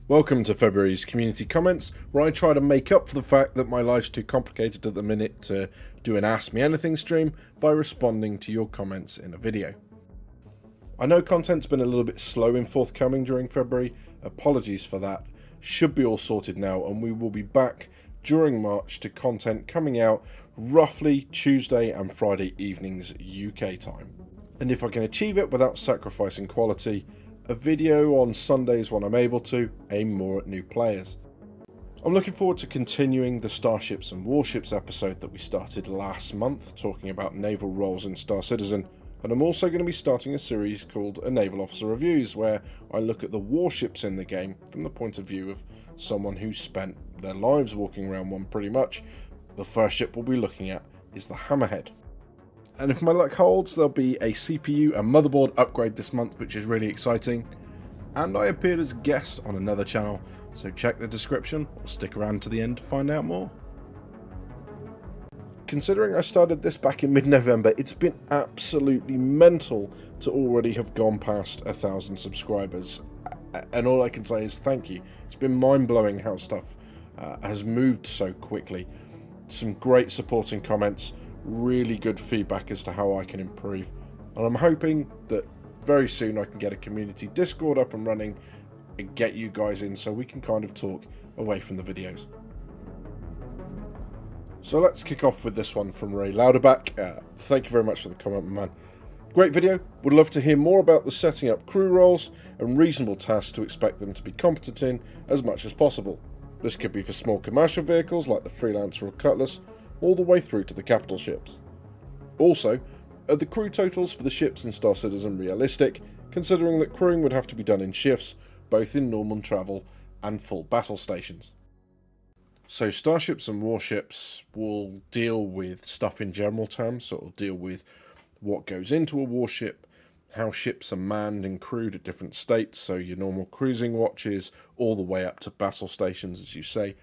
Welcome to February's community comments, where I try to make up for the fact that my life's too complicated at the minute to do an Ask Me Anything stream by responding to your comments in a video. I know content's been a little bit slow in forthcoming during February, apologies for that, should be all sorted now, and we will be back during March to content coming out roughly Tuesday and Friday evenings UK time. And if I can achieve it without sacrificing quality, a video on Sundays when I'm able to, aim more at new players. I'm looking forward to continuing the Starships and Warships episode that we started last month, talking about naval roles in Star Citizen, and I'm also going to be starting a series called A Naval Officer Reviews, where I look at the warships in the game from the point of view of someone who's spent their lives walking around one pretty much. The first ship we'll be looking at is the Hammerhead. And if my luck holds, there'll be a CPU and motherboard upgrade this month, which is really exciting. And I appeared as a guest on another channel, so check the description or stick around to the end to find out more. Considering I started this back in mid-November, it's been absolutely mental to already have gone past 1,000 subscribers. And all I can say is thank you. It's been mind-blowing how stuff has moved so quickly. Some great supporting comments. Really good feedback as to how I can improve, and I'm hoping that very soon I can get a community Discord up and running and get you guys in so we can kind of talk away from the videos. So let's kick off with this one from Ray Louderback. Thank you very much for the comment, man. Great video. Would love to hear more about the setting up crew roles and reasonable tasks to expect them to be competent in as much as possible. This could be for small commercial vehicles like the Freelancer or Cutlass, all the way through to the capital ships. Also, are the crew totals for the ships in Star Citizen realistic, considering that crewing would have to be done in shifts, both in normal travel and full battle stations? So Starships and Warships will deal with stuff in general terms, so it'll deal with what goes into a warship, how ships are manned and crewed at different states, so your normal cruising watches, all the way up to battle stations, as you say.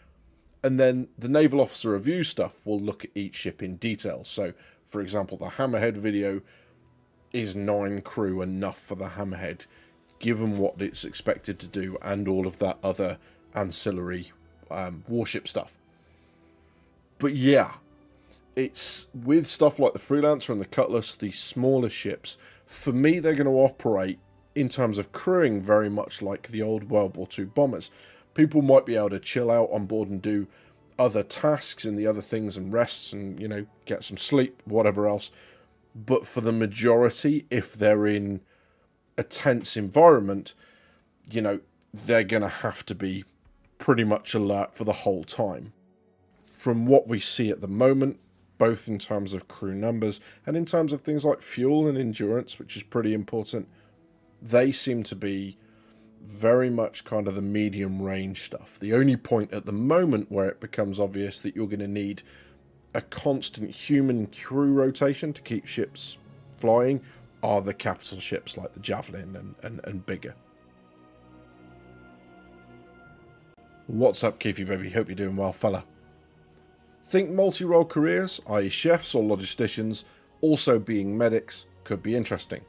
And then the Naval Officer Review stuff will look at each ship in detail. So, for example, the Hammerhead video, is 9 crew enough for the Hammerhead, given what it's expected to do and all of that other ancillary warship stuff. But yeah, it's with stuff like the Freelancer and the Cutlass, the smaller ships, for me they're going to operate in terms of crewing very much like the old World War II bombers. People might be able to chill out on board and do other tasks and the other things and rests and, you know, get some sleep, whatever else. But for the majority, if they're in a tense environment, you know, they're going to have to be pretty much alert for the whole time. From what we see at the moment, both in terms of crew numbers and in terms of things like fuel and endurance, which is pretty important, they seem to be very much kind of the medium range stuff. The only point at the moment where it becomes obvious that you're going to need a constant human crew rotation to keep ships flying are the capital ships like the Javelin and bigger. What's up, Keefy baby? Hope you're doing well, fella. Think multi-role careers, i.e. chefs or logisticians, also being medics, could be interesting.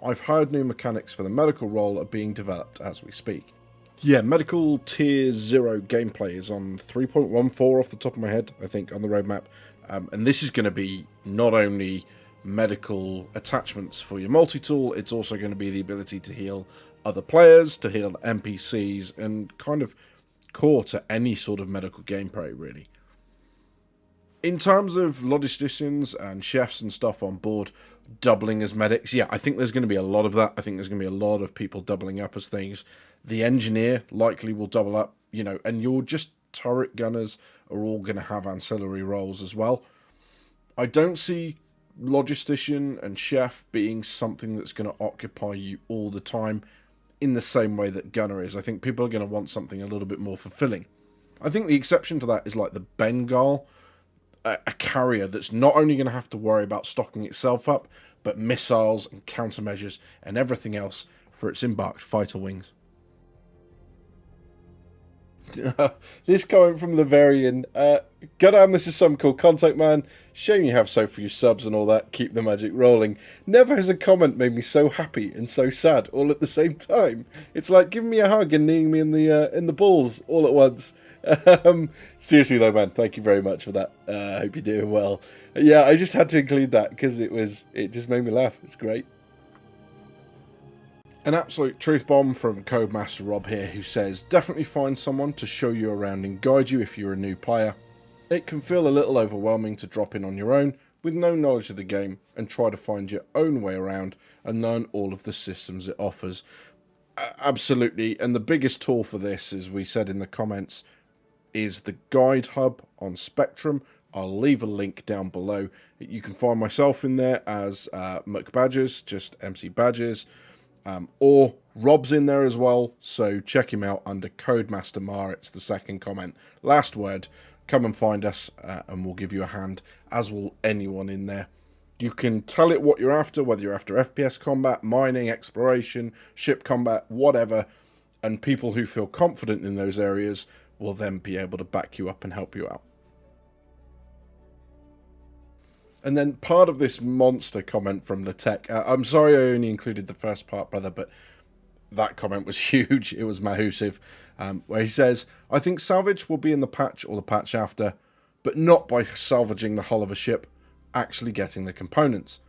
I've heard new mechanics for the medical role are being developed as we speak. Yeah, medical tier 0 gameplay is on 3.14 off the top of my head, I think, on the roadmap. And this is going to be not only medical attachments for your multi-tool, it's also going to be the ability to heal other players, to heal NPCs, and kind of core to any sort of medical gameplay, really. In terms of logisticians and chefs and stuff on board, doubling as medics, yeah, I think there's going to be a lot of that. I think there's going to be a lot of people doubling up as things. The engineer likely will double up, you know, and your just turret gunners are all going to have ancillary roles as well. I don't see logistician and chef being something that's going to occupy you all the time in the same way that gunner is. I think people are going to want something a little bit more fulfilling. I think the exception to that is like the Bengal, a carrier that's not only going to have to worry about stocking itself up, but missiles and countermeasures and everything else for its embarked fighter wings. This comment from Laverian. Goddamn, this is some cool content, man. Shame you have so few subs and all that. Keep the magic rolling. Never has a comment made me so happy and so sad all at the same time. It's like giving me a hug and kneeing me in the balls all at once. Seriously though, man, thank you very much for that. I hope you're doing well. Yeah, I just had to include that because it just made me laugh. It's great. An absolute truth bomb from Codemaster Rob here, who says, definitely find someone to show you around and guide you if you're a new player. It can feel a little overwhelming to drop in on your own with no knowledge of the game and try to find your own way around and learn all of the systems it offers. Absolutely, and the biggest tool for this, as we said in the comments, is the Guide Hub on Spectrum. I'll leave a link down below. You can find myself in there as McBadgers, just MC Badgers. Or Rob's in there as well, so check him out under Codemaster Mar. It's the second comment. Last word, come and find us and we'll give you a hand, as will anyone in there. You can tell it what you're after, whether you're after FPS combat, mining, exploration, ship combat, whatever, and people who feel confident in those areas will then be able to back you up and help you out. And then part of this monster comment from Latech, I'm sorry I only included the first part, brother, but that comment was huge. It was massive, where he says, I think salvage will be in the patch or the patch after, but not by salvaging the hull of a ship, actually getting the components.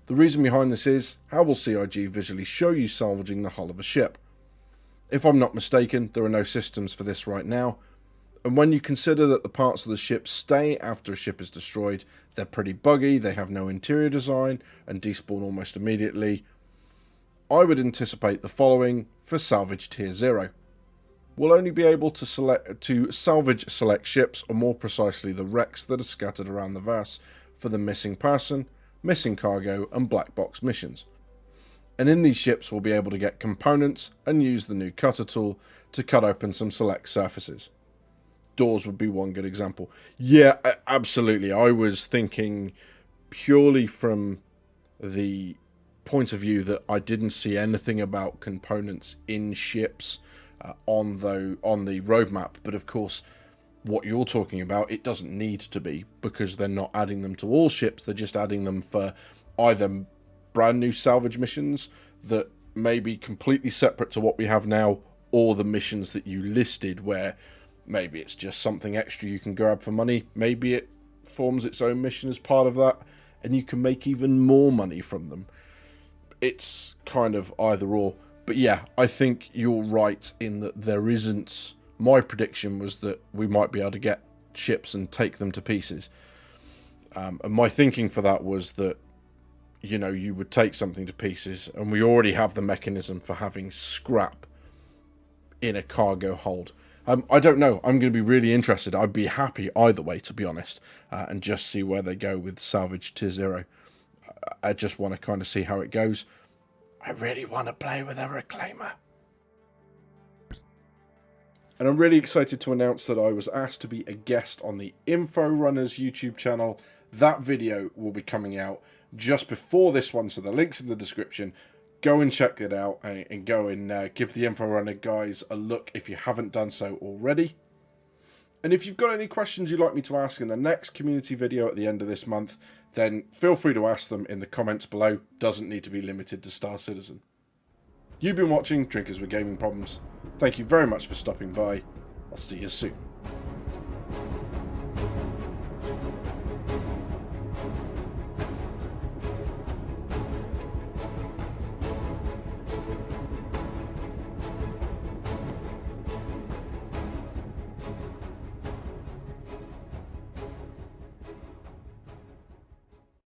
The reason behind this is, how will CIG visually show you salvaging the hull of a ship? If I'm not mistaken, there are no systems for this right now, and when you consider that the parts of the ship stay after a ship is destroyed, they're pretty buggy, they have no interior design, and despawn almost immediately, I would anticipate the following for Salvage Tier 0. We'll only be able to salvage select ships, or more precisely the wrecks that are scattered around the verse, for the missing person, missing cargo, and black box missions. And in these ships we'll be able to get components and use the new cutter tool to cut open some select surfaces. Doors would be one good example. Yeah, absolutely. I was thinking purely from the point of view that I didn't see anything about components in ships on the roadmap. But of course, what you're talking about, it doesn't need to be, because they're not adding them to all ships. They're just adding them for either brand new salvage missions that may be completely separate to what we have now, or the missions that you listed where maybe it's just something extra you can grab for money. Maybe it forms its own mission as part of that, and you can make even more money from them. It's kind of either or. But yeah, I think you're right in that there isn't... My prediction was that we might be able to get ships and take them to pieces. And my thinking for that was that, you know, you would take something to pieces, and we already have the mechanism for having scrap in a cargo hold. I don't know. I'm going to be really interested. I'd be happy either way, to be honest, and just see where they go with Salvage Tier 0. I just want to kind of see how it goes. I really want to play with a Reclaimer. And I'm really excited to announce that I was asked to be a guest on the Info Runners YouTube channel. That video will be coming out just before this one, so the link's in the description. Go and check it out and go and give the Info Runner guys a look if you haven't done so already. And if you've got any questions you'd like me to ask in the next community video at the end of this month, then feel free to ask them in the comments below. Doesn't need to be limited to Star Citizen. You've been watching Drinkers with Gaming Problems. Thank you very much for stopping by. I'll see you soon.